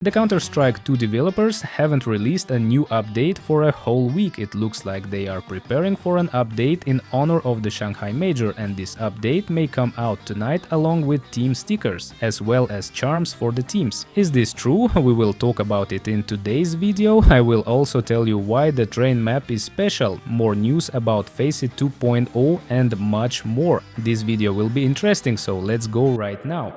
The Counter-Strike 2 developers haven't released a new update for a whole week. It looks like they are preparing for an update in honor of the Shanghai Major, and this update may come out tonight along with team stickers, as well as charms for the teams. Is this true? We will talk about it in today's video. I will also tell you why the train map is special, more news about Faceit 2.0 and much more. This video will be interesting, so let's go right now.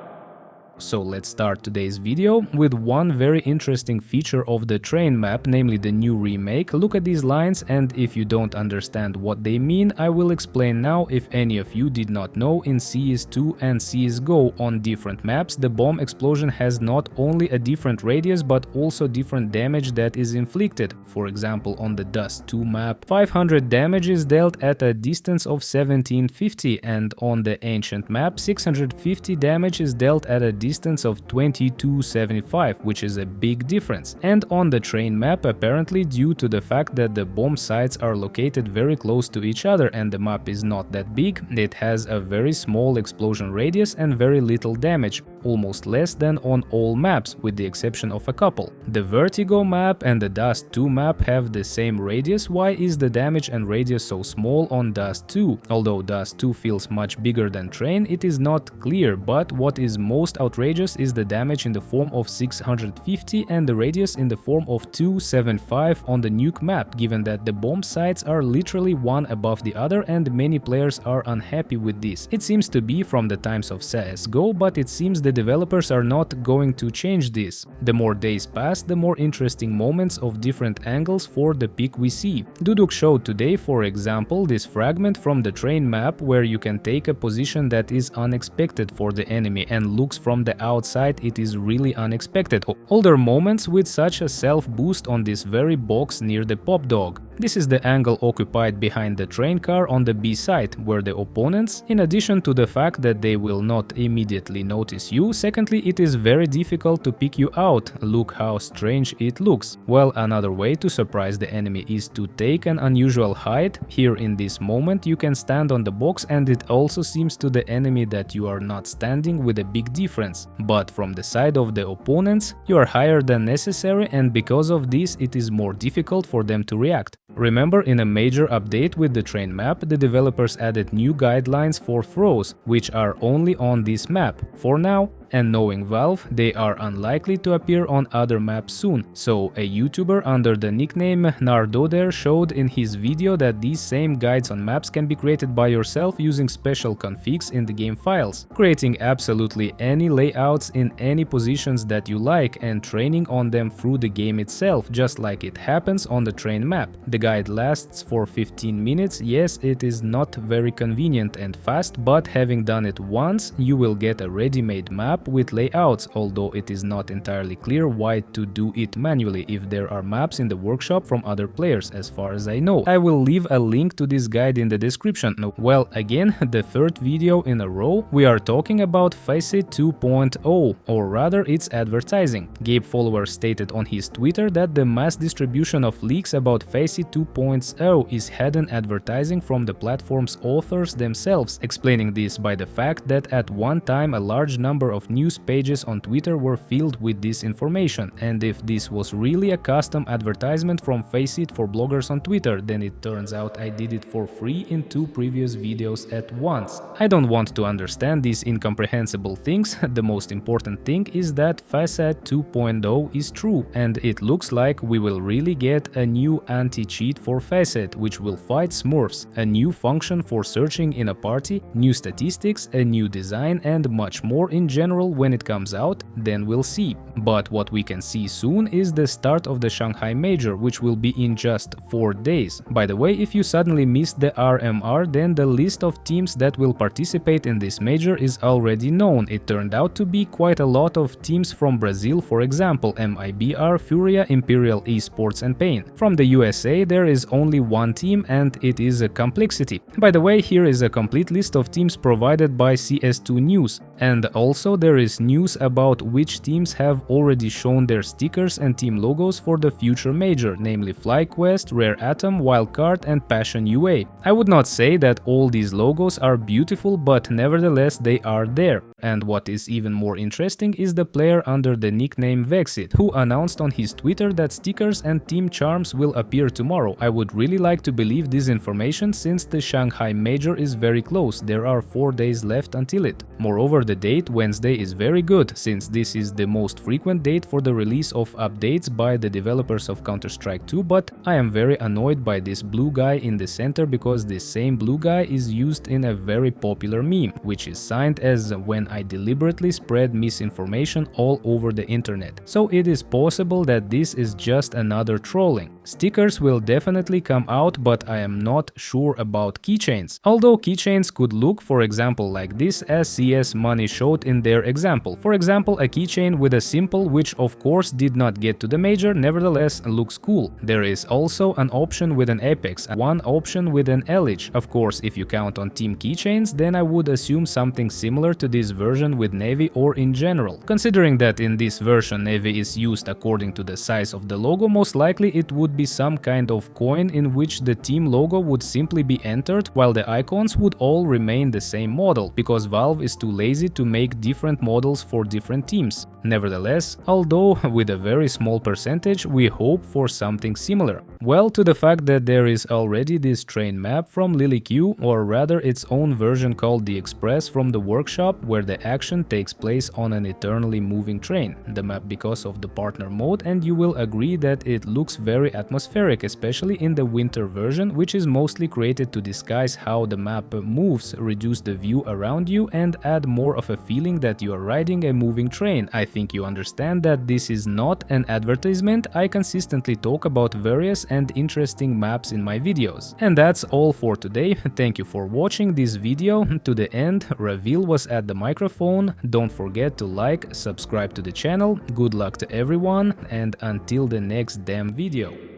So let's start today's video with one very interesting feature of the train map, namely the new remake. Look at these lines, and if you don't understand what they mean, I will explain now. If any of you did not know, in CS2 and CSGO on different maps, the bomb explosion has not only a different radius but also different damage that is inflicted. For example, on the Dust 2 map, 500 damage is dealt at a distance of 1750, and on the Ancient map, 650 damage is dealt at a distance of 2275, which is a big difference. And on the train map, apparently due to the fact that the bomb sites are located very close to each other and the map is not that big, it has a very small explosion radius and very little damage, almost less than on all maps, with the exception of a couple. The Vertigo map and the Dust 2 map have the same radius. Why is the damage and radius so small on Dust 2? Although Dust 2 feels much bigger than Train, it is not clear, but what is most outrageous is the damage in the form of 650 and the radius in the form of 275 on the Nuke map, given that the bomb sites are literally one above the other and many players are unhappy with this. It seems to be from the times of CSGO, but it seems the developers are not going to change this. The more days pass, the more interesting moments of different angles for the pick we see. Duduk showed today, for example, this fragment from the train map where you can take a position that is unexpected for the enemy and looks from the outside, it is really unexpected. Older moments with such a self-boost on this very box near the pop dog. This is the angle occupied behind the train car on the B side, where the opponents, in addition to the fact that they will not immediately notice you, secondly, it is very difficult to pick you out. Look how strange it looks. Well, another way to surprise the enemy is to take an unusual height. Here in this moment you can stand on the box and it also seems to the enemy that you are not standing with a big difference. But from the side of the opponents, you are higher than necessary, and because of this it is more difficult for them to react. Remember, in a major update with the train map, the developers added new guidelines for throws, which are only on this map for now. And knowing Valve, they are unlikely to appear on other maps soon. So a YouTuber under the nickname Nardoder showed in his video that these same guides on maps can be created by yourself using special configs in the game files, creating absolutely any layouts in any positions that you like and training on them through the game itself, just like it happens on the train map. The guide lasts for 15 minutes. Yes, it is not very convenient and fast, but having done it once, you will get a ready-made map with layouts, although it is not entirely clear why to do it manually if there are maps in the workshop from other players, as far as I know. I will leave a link to this guide in the description. Well, again, the third video in a row, we are talking about Faceit 2.0, or rather its advertising. Gabe Follower stated on his Twitter that the mass distribution of leaks about Faceit 2.0 is hidden advertising from the platform's authors themselves, explaining this by the fact that at one time a large number of news pages on Twitter were filled with this information, and if this was really a custom advertisement from Faceit for bloggers on Twitter, then it turns out I did it for free in 2 previous videos at once. I don't want to understand these incomprehensible things. The most important thing is that Faceit 2.0 is true, and it looks like we will really get a new anti-cheat for Faceit, which will fight Smurfs, a new function for searching in a party, new statistics, a new design, and much more in general. When it comes out, then we'll see. But what we can see soon is the start of the Shanghai Major, which will be in just 4 days. By the way, if you suddenly missed the RMR, then the list of teams that will participate in this major is already known. It turned out to be quite a lot of teams from Brazil, for example, MIBR, Furia, Imperial Esports and Pain. From the USA, there is only one team, and it is a Complexity. By the way, here is a complete list of teams provided by CS2 News, and also there is news about which teams have already shown their stickers and team logos for the future major, namely FlyQuest, Rare Atom, Wildcard and Passion UA. I would not say that all these logos are beautiful, but nevertheless they are there. And what is even more interesting is the player under the nickname Vexit, who announced on his Twitter that stickers and team charms will appear tomorrow. I would really like to believe this information since the Shanghai Major is very close, there are 4 days left until it. Moreover, the date Wednesday is very good, since this is the most frequent date for the release of updates by the developers of Counter-Strike 2, but I am very annoyed by this blue guy in the center because this same blue guy is used in a very popular meme, which is signed as "when I deliberately spread misinformation all over the internet." So it is possible that this is just another trolling. Stickers will definitely come out, but I am not sure about keychains. Although keychains could look, for example, like this, as CS Money showed in their example. For example, a keychain with a symbol which of course did not get to the major, nevertheless looks cool. There is also an option with an Apex, one option with an Elich. Of course, if you count on team keychains, then I would assume something similar to this version with Navy or in general. Considering that in this version Navy is used according to the size of the logo, most likely it would be some kind of coin in which the team logo would simply be entered while the icons would all remain the same model, because Valve is too lazy to make different models for different teams. Nevertheless, although with a very small percentage, we hope for something similar. Well, to the fact that there is already this train map from LilyQ, or rather its own version called the Express from the workshop, where the action takes place on an eternally moving train. The map because of the partner mode, and you will agree that it looks very atmospheric, especially in the winter version, which is mostly created to disguise how the map moves, reduce the view around you and add more of a feeling that you are riding a moving train. I think you understand that this is not an advertisement. I consistently talk about various and interesting maps in my videos. And that's all for today. Thank you for watching this video to the end. Ravil was at the microphone. Don't forget to like, subscribe to the channel. Good luck to everyone, and until the next damn video.